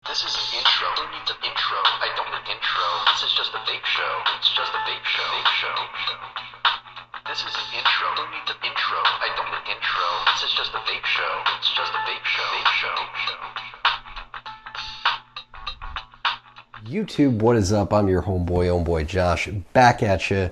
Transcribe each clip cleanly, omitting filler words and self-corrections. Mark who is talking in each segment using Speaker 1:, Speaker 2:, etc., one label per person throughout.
Speaker 1: This is an intro. Who needs an intro? I don't need an intro. This is just a vape show. It's just a vape show. Vape show. This is an intro. Who needs an intro? I don't need an intro. This is just a vape show. It's just a vape show. Vape show.
Speaker 2: YouTube, what is up? I'm your homeboy Josh, back at you.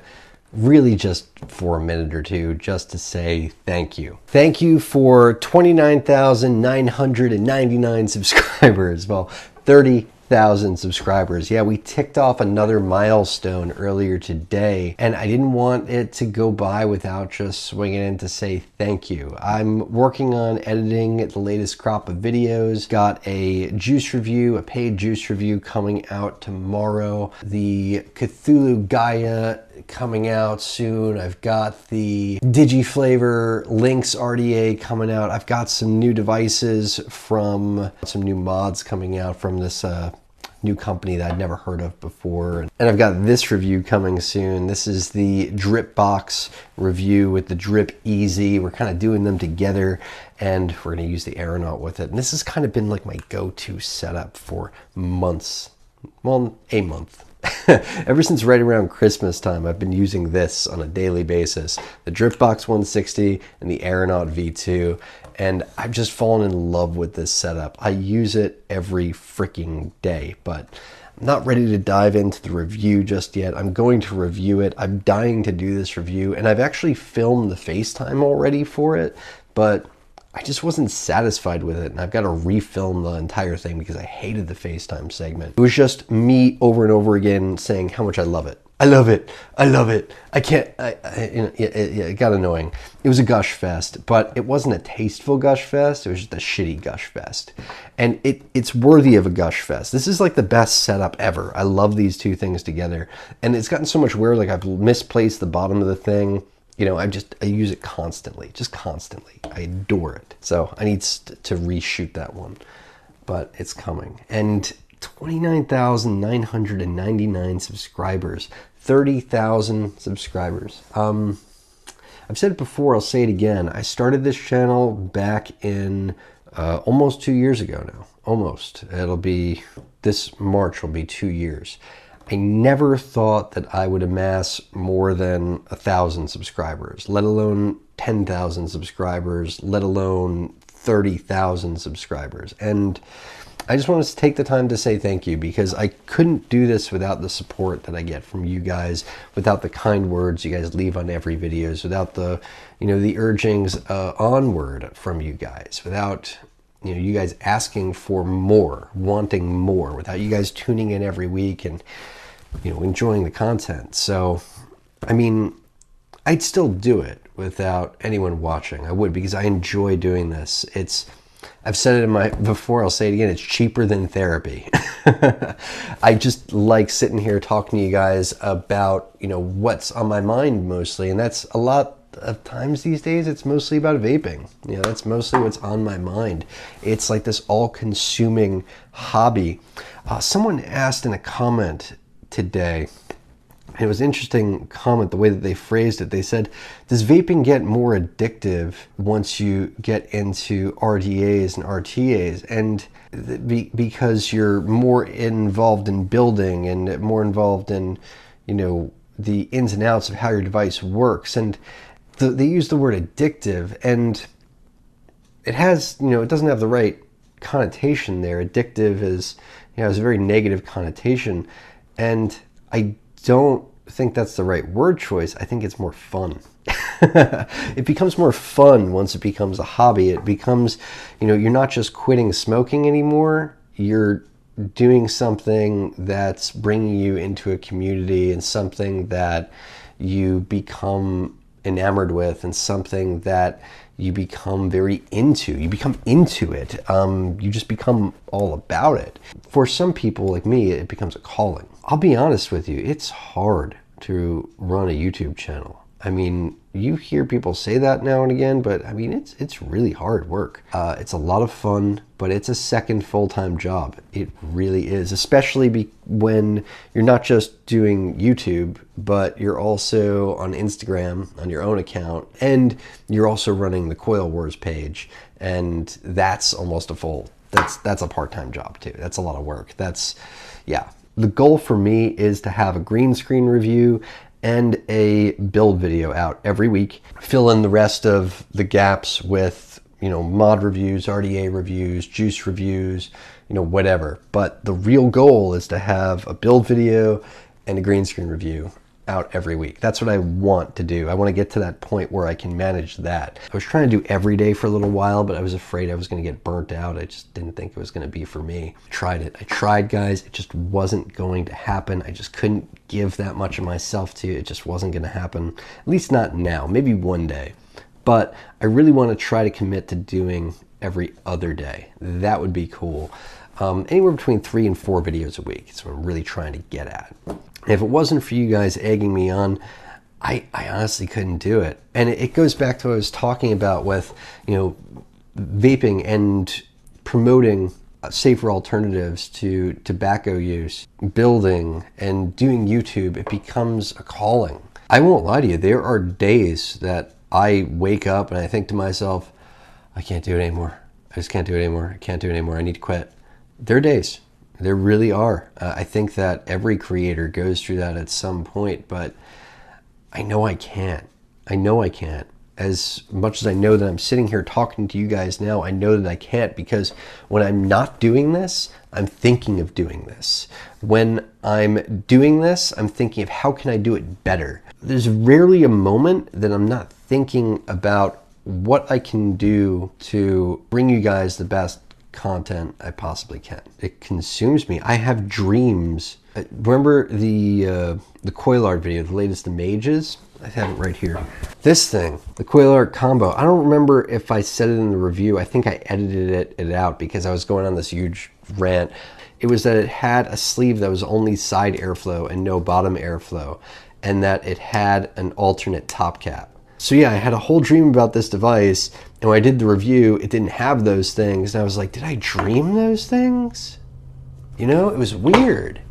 Speaker 2: Really just for a minute or two, just to say thank you. Thank you for 29,999 subscribers. Well, 30,000 subscribers. Yeah, we ticked off another milestone earlier today, and I didn't want it to go by without just swinging in to say thank you. I'm working on editing the latest crop of videos. Got a juice review, a paid juice review coming out tomorrow. The Cthulhu Gaia coming out soon. I've got the DigiFlavor Lynx RDA coming out. I've got some new devices from some new mods coming out from this new company that I'd never heard of before. And I've got this review coming soon. This is the Drip Box review with the Drip Easy. We're kind of doing them together, and we're going to use the Aeronaut with it. And this has kind of been like my go-to setup for months. Well, a month. Ever since right around Christmas time, I've been using this on a daily basis. The Dripbox 160 and the Aeronaut V2. And I've just fallen in love with this setup. I use it every freaking day, but I'm not ready to dive into the review just yet. I'm going to review it. I'm dying to do this review, and I've actually filmed the FaceTime already for it, but I just wasn't satisfied with it, and I've got to refilm the entire thing because I hated the FaceTime segment. It was just me over and over again saying how much I love it. I love it. I love it. I can't. It got annoying. It was a gush fest, but it wasn't a tasteful gush fest. It was just a shitty gush fest. And it's worthy of a gush fest. This is like the best setup ever. I love these two things together. And it's gotten so much wear, like I've misplaced the bottom of the thing. You know, I use it constantly, just constantly. I adore it. So I need to reshoot that one, but it's coming. And 29,999 subscribers, 30,000 subscribers. I've said it before, I'll say it again. I started this channel back in almost 2 years ago now, almost. This March will be 2 years. I never thought that I would amass more than 1,000 subscribers, let alone 10,000 subscribers, let alone 30,000 subscribers. And I just wanted to take the time to say thank you, because I couldn't do this without the support that I get from you guys, without the kind words you guys leave on every videos, without the, the urgings onward from you guys, without you guys asking for more, wanting more, without you guys tuning in every week and enjoying the content. So, I mean, I'd still do it without anyone watching. I would, because I enjoy doing this. I've said it before, I'll say it again, it's cheaper than therapy. I just like sitting here talking to you guys about, what's on my mind mostly, and that's a lot of times these days. It's mostly about vaping. That's mostly what's on my mind. It's like this all-consuming hobby. Someone asked in a comment today, and it was an interesting comment the way that they phrased it. They said, does vaping get more addictive once you get into RDAs and RTAs? And because you're more involved in building and more involved in the ins and outs of how your device works. And they use the word addictive, and it has, it doesn't have the right connotation there. Addictive is, has a very negative connotation, and I don't think that's the right word choice. I think it's more fun. It becomes more fun once it becomes a hobby. It becomes, you're not just quitting smoking anymore. You're doing something that's bringing you into a community, and something that you become enamored with, and something that you become very into. You become into it. You just become all about it. For some people like me, it becomes a calling. I'll be honest with you, it's hard to run a YouTube channel. I mean, you hear people say that now and again, but I mean, it's really hard work. It's a lot of fun, but it's a second full-time job. It really is, especially when you're not just doing YouTube, but you're also on Instagram on your own account, and you're also running the Coil Wars page, and that's almost a full that's a part-time job too. That's a lot of work. Yeah. The goal for me is to have a green screen review and a build video out every week. Fill in the rest of the gaps with, mod reviews, RDA reviews, juice reviews, whatever. But the real goal is to have a build video and a green screen review out every week. That's what I want to do. I want to get to that point where I can manage that. I was trying to do every day for a little while, but I was afraid I was going to get burnt out. I just didn't think it was going to be for me. I tried it. I tried, guys. It just wasn't going to happen. I just couldn't give that much of myself to it. It just wasn't going to happen. At least not now. Maybe one day. But I really want to try to commit to doing every other day. That would be cool. Anywhere between 3 and 4 videos a week. That's what I'm really trying to get at. If it wasn't for you guys egging me on, I honestly couldn't do it. And it goes back to what I was talking about with, vaping and promoting safer alternatives to tobacco use, building and doing YouTube. It becomes a calling. I won't lie to you. There are days that I wake up and I think to myself, I can't do it anymore. I just can't do it anymore. I can't do it anymore. I need to quit. There are days. There really are. I think that every creator goes through that at some point, but I know I can't. I know I can't. As much as I know that I'm sitting here talking to you guys now, I know that I can't, because when I'm not doing this, I'm thinking of doing this. When I'm doing this, I'm thinking of how can I do it better. There's rarely a moment that I'm not thinking about what I can do to bring you guys the best content I possibly can. It consumes me. I have dreams. Remember the coil art video, the latest images? I have it right here. This thing, the coil art combo. I don't remember if I said it in the review. I think I edited it out because I was going on this huge rant. It was that it had a sleeve that was only side airflow and no bottom airflow, and that it had an alternate top cap. So yeah, I had a whole dream about this device, and when I did the review, it didn't have those things, and I was like, did I dream those things? It was weird.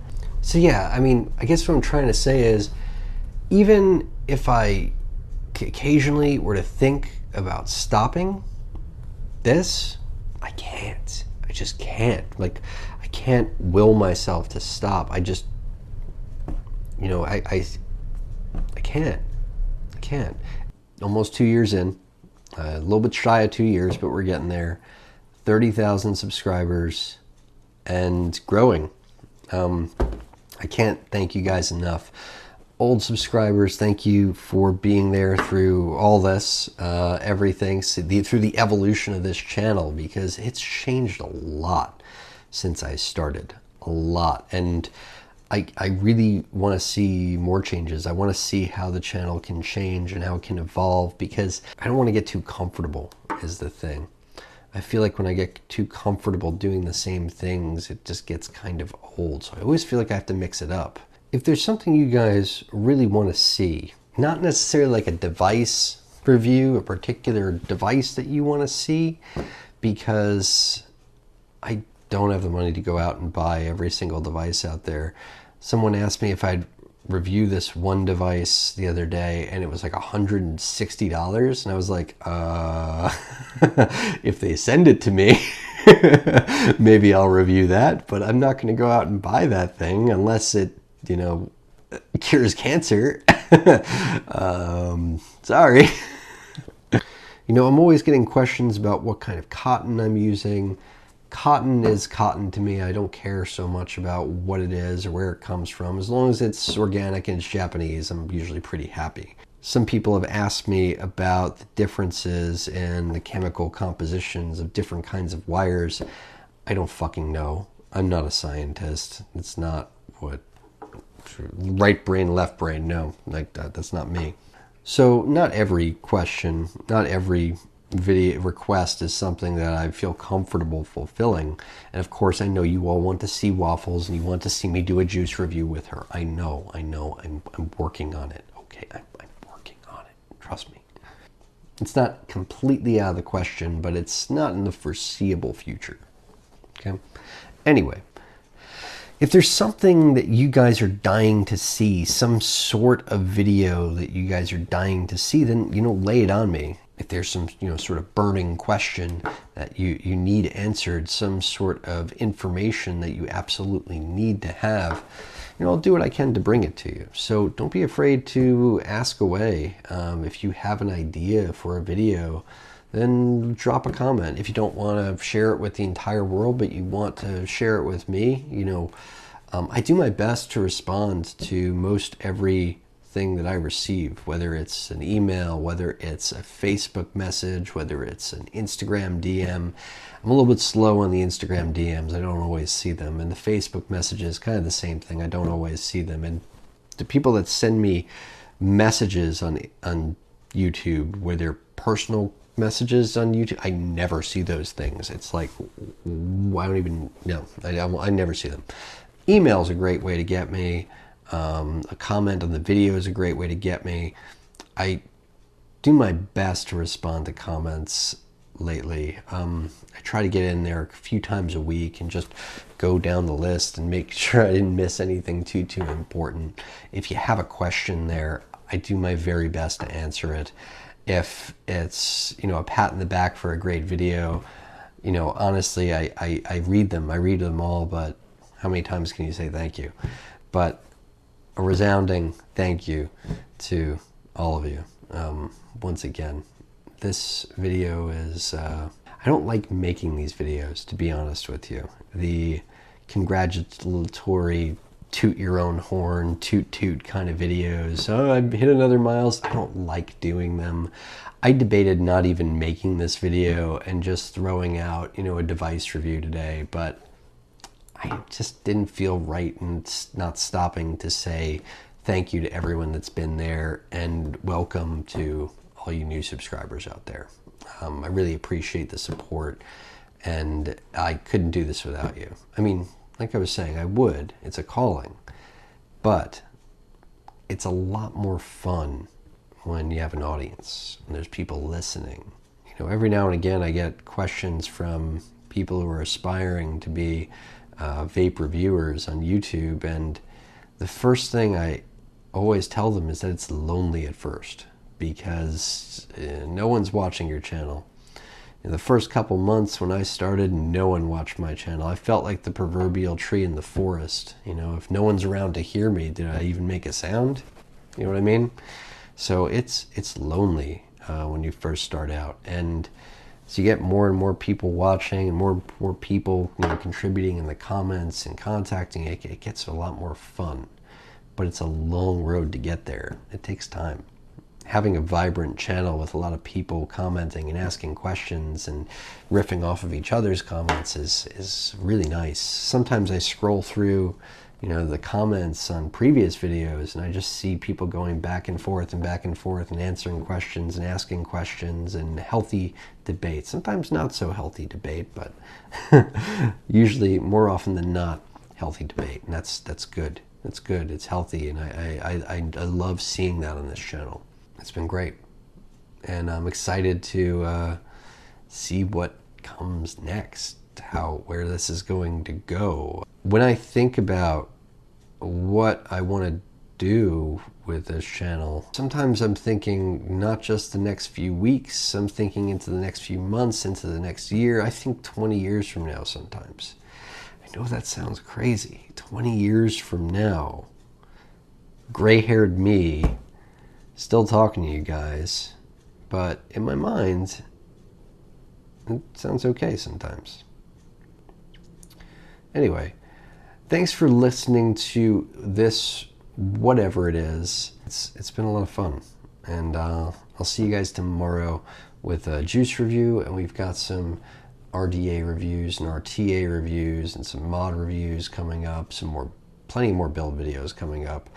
Speaker 2: So yeah, I guess what I'm trying to say is, even if I occasionally were to think about stopping this, I can't. I just can't. Like, I can't will myself to stop. I just, I can't. I can't. Almost 2 years in, a little bit shy of 2 years, but we're getting there. 30,000 subscribers and growing. I can't thank you guys enough. Old subscribers, thank you for being there through all this, everything, through the evolution of this channel, because it's changed a lot since I started. A lot. And I really want to see more changes. I want to see how the channel can change and how it can evolve, because I don't want to get too comfortable is the thing. I feel like when I get too comfortable doing the same things, it just gets kind of old. So I always feel like I have to mix it up. If there's something you guys really want to see, not necessarily like a device review, a particular device that you want to see, because I don't have the money to go out and buy every single device out there. Someone asked me if I'd review this one device the other day, and it was like $160, and I was like, if they send it to me, maybe I'll review that, but I'm not going to go out and buy that thing unless it, cures cancer. Sorry. I'm always getting questions about what kind of cotton I'm using. Cotton is cotton to me. I don't care so much about what it is or where it comes from. As long as it's organic and it's Japanese, I'm usually pretty happy. Some people have asked me about the differences in the chemical compositions of different kinds of wires. I don't fucking know. I'm not a scientist. It's not what right brain, left brain. No, like that's not me. So not every question, not every video request is something that I feel comfortable fulfilling. And of course, I know you all want to see waffles and you want to see me do a juice review with her. I know. I'm working on it. Okay, I'm working on it. Trust me. It's not completely out of the question, but it's not in the foreseeable future. Okay. Anyway, if there's something that you guys are dying to see, some sort of video that you guys are dying to see, then, lay it on me. if there's some, sort of burning question that you need answered, some sort of information that you absolutely need to have, I'll do what I can to bring it to you. So don't be afraid to ask away. If you have an idea for a video, then drop a comment. If you don't want to share it with the entire world, but you want to share it with me, I do my best to respond to most everything that I receive, whether it's an email, whether it's a Facebook message, whether it's an Instagram DM. I'm a little bit slow on the Instagram DMs. I don't always see them. And the Facebook messages, kind of the same thing. I don't always see them. And the people that send me messages on YouTube, where they're personal messages on YouTube, I never see those things. It's like, I don't even know. I never see them. Email's a great way to get me. A comment on the video is a great way to get me. I do my best to respond to comments lately. I try to get in there a few times a week and just go down the list and make sure I didn't miss anything too important. If you have a question there, I do my very best to answer it. If it's, a pat in the back for a great video, honestly, I read them. I read them all, but how many times can you say thank you? But a resounding thank you to all of you. Once again, this video is, I don't like making these videos, to be honest with you. The congratulatory toot your own horn, toot toot kind of videos. Oh, I've hit another milestone. I don't like doing them. I debated not even making this video and just throwing out, a device review today, but I just didn't feel right and not stopping to say thank you to everyone that's been there and welcome to all you new subscribers out there. I really appreciate the support, and I couldn't do this without you. I mean, like I was saying, I would. It's a calling. But it's a lot more fun when you have an audience and there's people listening. Every now and again I get questions from people who are aspiring to be vape reviewers on YouTube, and the first thing I always tell them is that it's lonely at first because no one's watching your channel. In the first couple months when I started, no one watched my channel. I felt like the proverbial tree in the forest. If no one's around to hear me, did I even make a sound? You know what I mean? So it's lonely when you first start out, and so you get more and more people watching and more people contributing in the comments and contacting. It gets a lot more fun, but it's a long road to get there. It takes time. Having a vibrant channel with a lot of people commenting and asking questions and riffing off of each other's comments is really nice. Sometimes I scroll through the comments on previous videos and I just see people going back and forth and answering questions and asking questions and healthy debate. Sometimes not so healthy debate, but usually more often than not healthy debate, and that's good. That's good. It's healthy, and I love seeing that on this channel. It's been great, and I'm excited to see what comes next, where this is going to go. When I think about what I want to do with this channel, sometimes I'm thinking not just the next few weeks, I'm thinking into the next few months, into the next year. I think 20 years from now sometimes. I know that sounds crazy. 20 years from now, gray-haired me, still talking to you guys, but in my mind, it sounds okay sometimes. Anyway, thanks for listening to this, whatever it is. It's been a lot of fun, and I'll see you guys tomorrow with a juice review, and we've got some RDA reviews and RTA reviews and some mod reviews coming up, plenty more build videos coming up,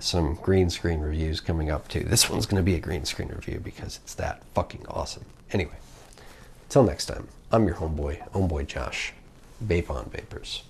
Speaker 2: some green screen reviews coming up too. This one's going to be a green screen review because it's that fucking awesome. Anyway, till next time, I'm your homeboy Josh. Vape on, Vapers.